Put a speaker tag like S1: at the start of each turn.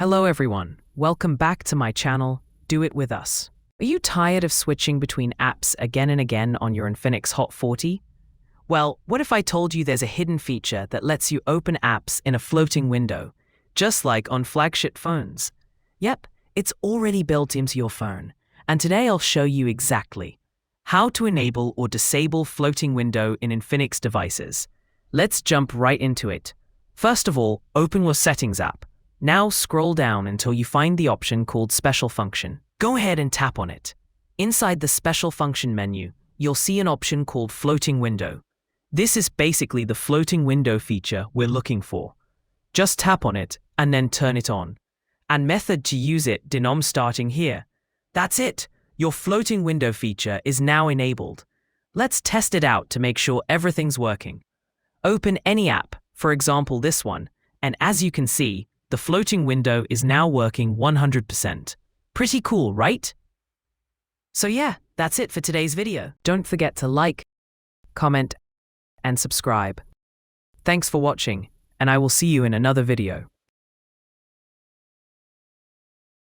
S1: Hello everyone, welcome back to my channel, Do It With Us. Are you tired of switching between apps again and again on your Infinix Hot 40? Well, what if I told you there's a hidden feature that lets you open apps in a floating window, just like on flagship phones? Yep, it's already built into your phone, and today I'll show you exactly how to enable or disable floating window in Infinix devices. Let's jump right into it. First of all, open your Settings app. Now scroll down until you find the option called Special Function. Go ahead and tap on it. Inside the Special Function menu, you'll see an option called Floating Window. This is basically the floating window feature we're looking for. Just tap on it and then turn it on. And method to use it denom starting here. That's it. Your floating window feature is now enabled. Let's test it out to make sure everything's working. Open any app, for example this one, and as you can see, the floating window is now working 100%. Pretty cool, right? So yeah, that's it for today's video. Don't forget to like, comment, and subscribe. Thanks for watching, and I will see you in another video.